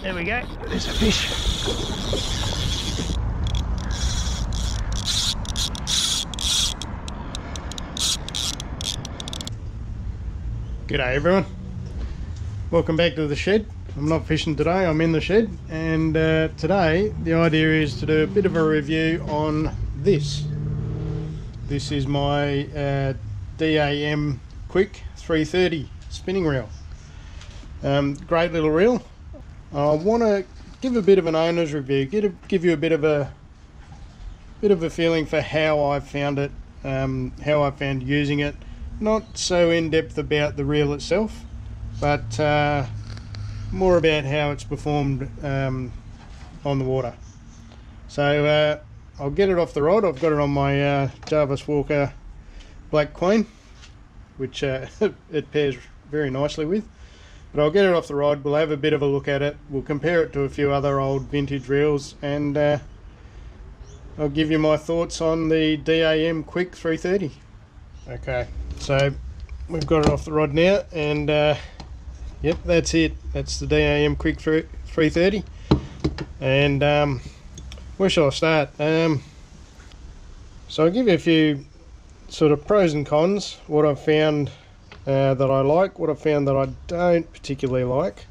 There we go. There's a fish. G'day everyone. Welcome back to the shed. I'm not fishing today, I'm in the shed, and today the idea is to do a bit of a review on this. This is my D.A.M Quick 330 spinning reel. Great little reel. I want to give a bit of an owner's review, give you a bit of a feeling for how I found it, how I found using it. Not so in depth about the reel itself, but more about how it's performed on the water. So I'll get it off the rod. I've got it on my Jarvis Walker Black Queen, which it pairs very nicely with. But I'll get it off the rod, we'll have a bit of a look at it, we'll compare it to a few other old vintage reels, and I'll give you my thoughts on the D.A.M Quick 330. Okay, so we've got it off the rod now, and yep, that's it. That's the D.A.M Quick 330. And where shall I start? So I'll give you a few sort of pros and cons, what I've found that I like, what I've found that I don't particularly like,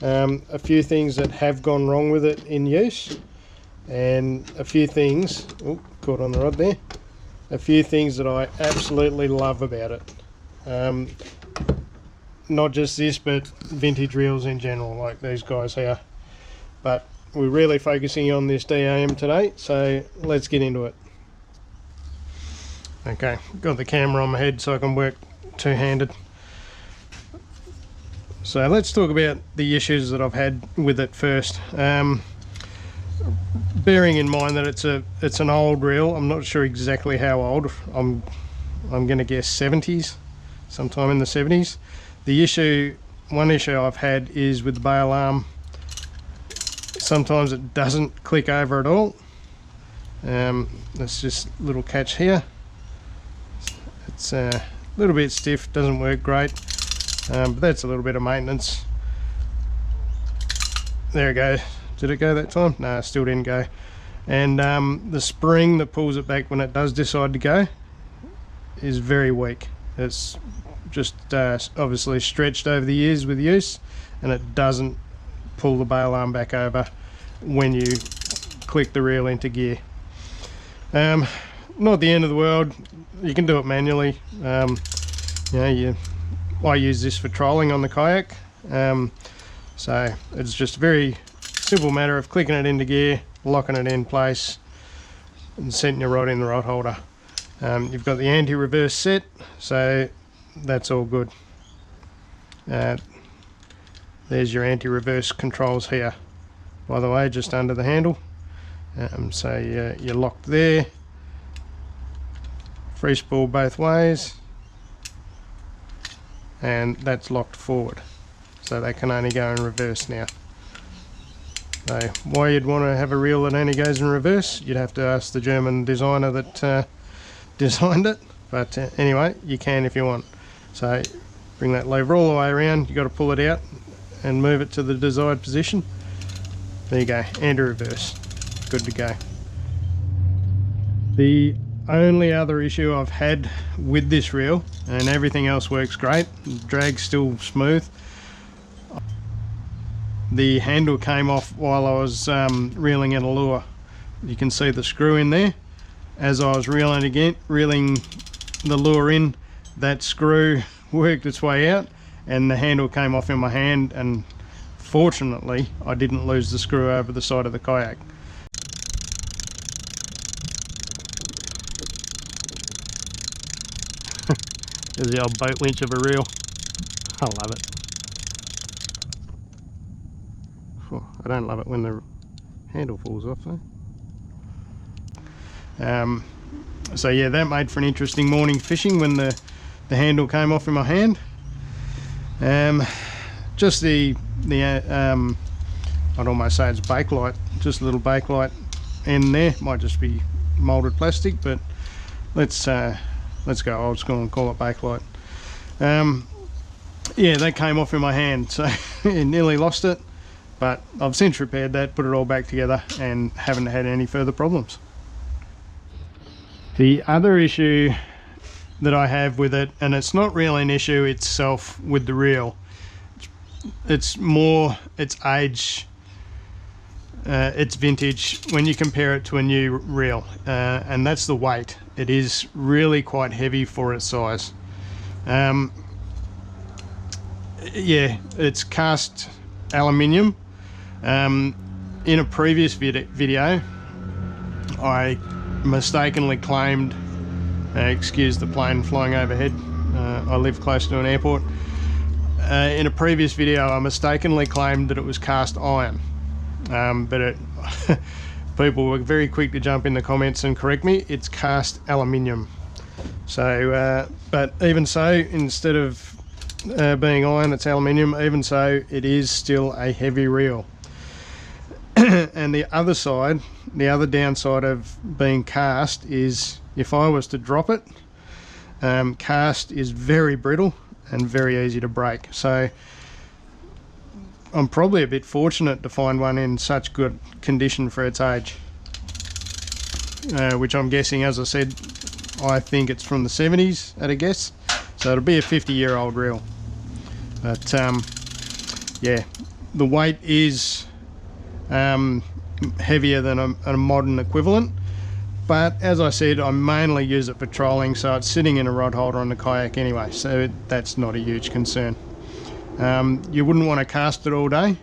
a few things that have gone wrong with it in use, and a few things, oh, caught on the rod there, a few things that I absolutely love about it. Not just this, but vintage reels in general, like these guys here. But we're really focusing on this D.A.M today, so let's get into it. Okay, got the camera on my head so I can work two-handed. So let's talk about the issues that I've had with it first. Bearing in mind that it's an old reel, I'm not sure exactly how old. I'm going to guess 70s, sometime in the 70s. One issue I've had is with the bail arm. Sometimes it doesn't click over at all. That's just a little catch here. It's a little bit stiff, doesn't work great, but that's a little bit of maintenance. There it goes. Did it go that time? No, it still didn't go. And the spring that pulls it back when it does decide to go is very weak. It's just obviously stretched over the years with use, and it doesn't pull the bail arm back over when you click the reel into gear. Not the end of the world. You can do it manually. I use this for trolling on the kayak, so it's just a very simple matter of clicking it into gear, locking it in place, and setting your rod in the rod holder. You've got the anti-reverse set, so that's all good. There's your anti-reverse controls here, by the way, just under the handle. So you're locked there. Free spool both ways, and that's locked forward, so they can only go in reverse now. So why you'd want to have a reel that only goes in reverse, you'd have to ask the German designer that designed it, but anyway, you can if you want. So bring that lever all the way around, you've got to pull it out and move it to the desired position. There you go, anti-reverse, good to go. The only other issue I've had with this reel, and everything else works great, the drag's still smooth, the handle came off while I was reeling in a lure. You can see the screw in there. As I was reeling the lure in, that screw worked its way out and the handle came off in my hand, and fortunately I didn't lose the screw over the side of the kayak. There's the old boat winch of a reel. I love it. I don't love it when the handle falls off though. So yeah, that made for an interesting morning fishing when the handle came off in my hand. Just the I'd almost say it's bakelite, just a little bakelite end there. Might just be molded plastic, but let's go old school and call it bakelite. Yeah, that came off in my hand, so nearly lost it. but I've since repaired that, put it all back together, and haven't had any further problems. The other issue that I have with it, and it's not really an issue itself with the reel, it's more its age, its vintage when you compare it to a new reel, and that's the weight. It is really quite heavy for its size. Yeah, it's cast aluminium. In a previous video I mistakenly claimed, excuse the plane flying overhead, I live close to an airport. In a previous video I mistakenly claimed that it was cast iron, but people were very quick to jump in the comments and correct me. It's cast aluminium. So but even so, instead of being iron, it's aluminium. Even so, it is still a heavy reel. And the other side, the other downside of being cast is if I was to drop it, cast is very brittle and very easy to break. So I'm probably a bit fortunate to find one in such good condition for its age, which I'm guessing, as I said, I think it's from the 70s at a guess, so it'll be a 50-year-old reel. But yeah, the weight is heavier than a modern equivalent, but as I said, I mainly use it for trolling, so it's sitting in a rod holder on the kayak anyway, so that's not a huge concern. You wouldn't want to cast it all day,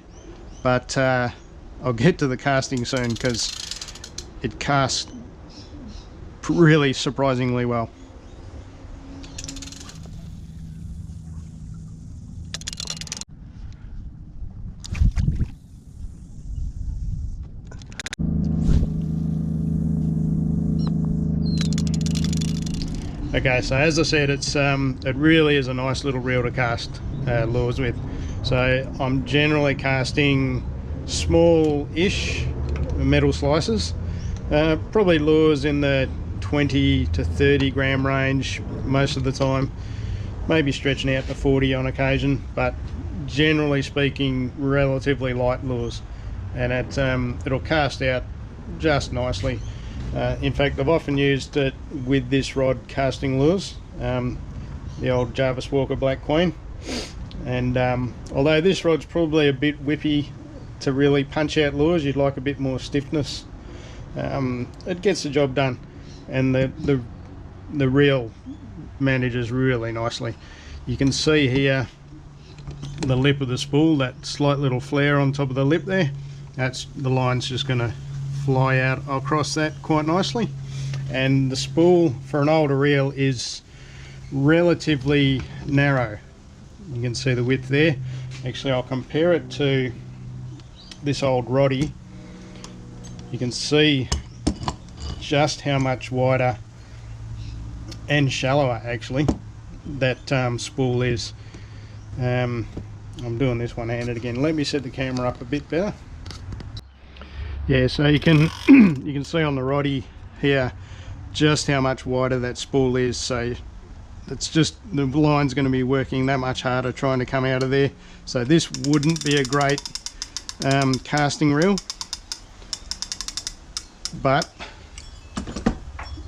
but I'll get to the casting soon because it casts really surprisingly well. Okay, so as I said, it really is a nice little reel to cast lures with. So I'm generally casting small-ish metal slices, probably lures in the 20 to 30 gram range most of the time, maybe stretching out to 40 on occasion, but generally speaking relatively light lures, and it'll cast out just nicely. In fact, I've often used it with this rod casting lures, the old Jarvis Walker Black Queen, and although this rod's probably a bit whippy to really punch out lures, you'd like a bit more stiffness, it gets the job done, and the reel manages really nicely. You can see here the lip of the spool, that slight little flare on top of the lip there, that's the line's just going to fly out across that quite nicely. And the spool for an older reel is relatively narrow. You can see the width there. Actually, I'll compare it to this old Roddy. You can see just how much wider and shallower actually that spool is. I'm doing this one-handed again. Let me set the camera up a bit better. Yeah, so you can you can see on the Roddy here just how much wider that spool is. So it's just, the line's going to be working that much harder trying to come out of there. So this wouldn't be a great casting reel, but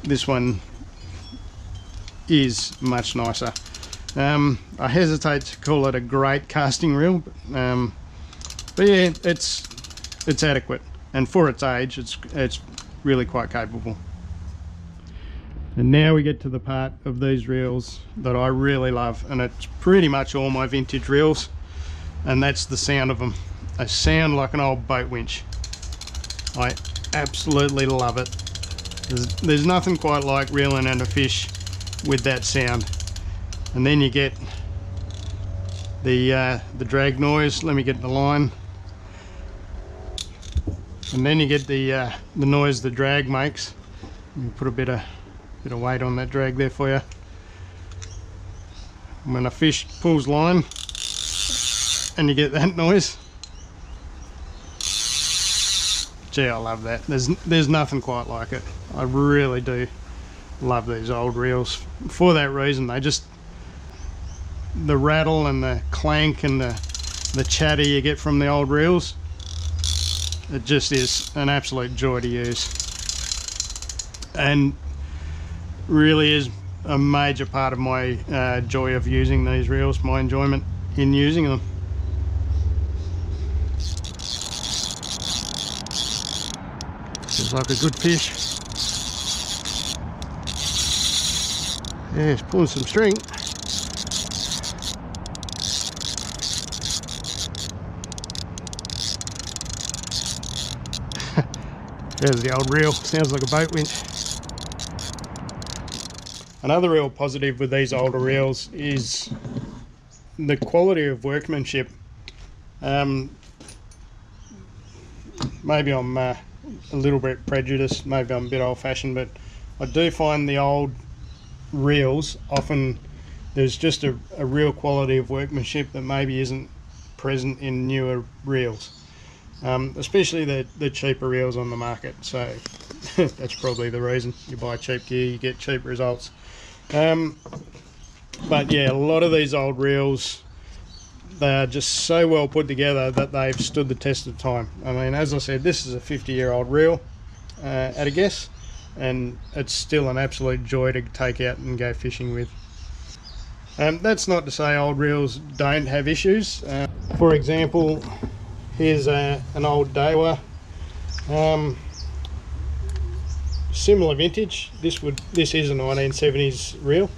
this one is much nicer. I hesitate to call it a great casting reel, but yeah, it's adequate, and for its age it's really quite capable. And now we get to the part of these reels that I really love, and it's pretty much all my vintage reels, and that's the sound of them. They sound like an old boat winch. I absolutely love it. There's nothing quite like reeling in a fish with that sound. And then you get the drag noise. Let me get the line. And then you get the noise the drag makes. Let me put a bit of weight on that drag there for you. When a fish pulls line and you get that noise, gee, I love that. There's nothing quite like it. I really do love these old reels for that reason. They just, the rattle and the clank and the chatter you get from the old reels It just is an absolute joy to use, and really is a major part of my joy of using these reels, my enjoyment in using them. Feels like a good fish. Yeah, it's pulling some string. There's the old reel, sounds like a boat winch. Another real positive with these older reels is the quality of workmanship. Maybe I'm a little bit prejudiced, maybe I'm a bit old-fashioned, but I do find the old reels, often there's just a real quality of workmanship that maybe isn't present in newer reels. Especially the cheaper reels on the market, so that's probably the reason. You buy cheap gear, you get cheap results. But yeah, a lot of these old reels, they are just so well put together that they've stood the test of time. I mean, as I said, this is a 50-year-old reel at a guess, and it's still an absolute joy to take out and go fishing with. That's not to say old reels don't have issues. For example, here's an old D.A.M, similar vintage. This is a 1970s reel,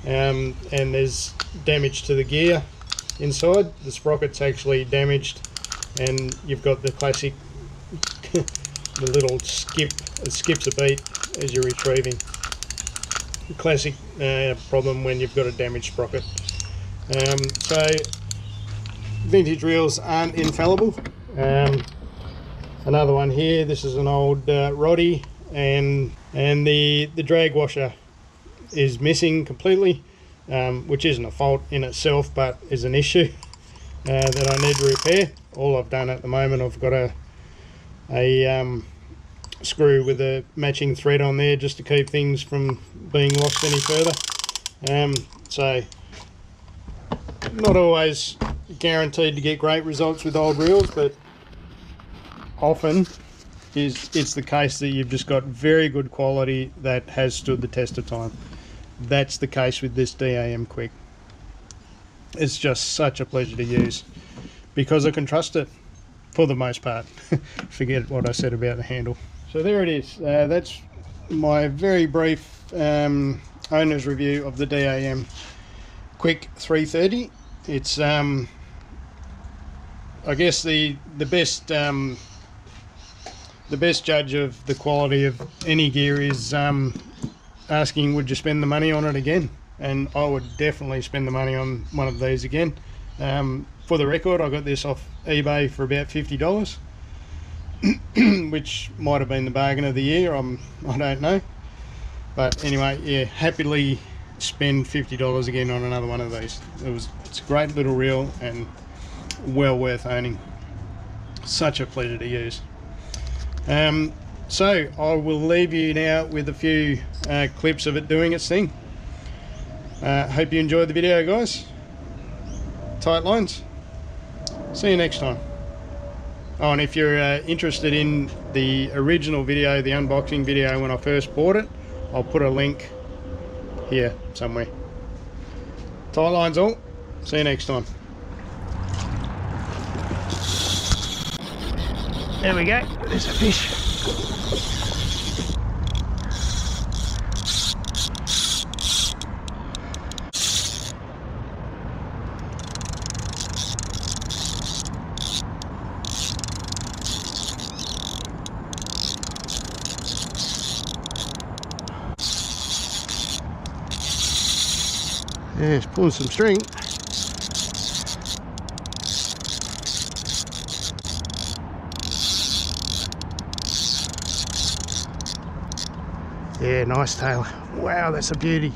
and there's damage to the gear inside. The sprocket's actually damaged, and you've got the classic the little skip. It skips a beat as you're retrieving. Classic problem when you've got a damaged sprocket. So vintage reels aren't infallible. Another one here, this is an old Roddy, and the drag washer is missing completely, which isn't a fault in itself, but is an issue that I need to repair. All I've done at the moment, I've got a screw with a matching thread on there just to keep things from being lost any further. So not always guaranteed to get great results with old reels, but often it's the case that you've just got very good quality that has stood the test of time. That's the case with this D.A.M Quick. It's just such a pleasure to use because I can trust it for the most part. Forget what I said about the handle. So there it is. That's my very brief owner's review of the D.A.M Quick 330. It's I guess the best judge of the quality of any gear is asking, would you spend the money on it again? And I would definitely spend the money on one of these again. For the record, I got this off eBay for about $50, which might have been the bargain of the year. I don't know, but anyway, yeah, happily spend $50 again on another one of these. It's a great little reel and well worth owning. Such a pleasure to use. So I will leave you now with a few clips of it doing its thing. Hope you enjoyed the video, guys. Tight lines. See you next time. Oh, and if you're interested in the original video, the unboxing video when I first bought it, I'll put a link here somewhere. Tight lines all. See you next time. There we go. There's a fish. Yeah, it's pulling some string. Yeah, nice tail. Wow, that's a beauty.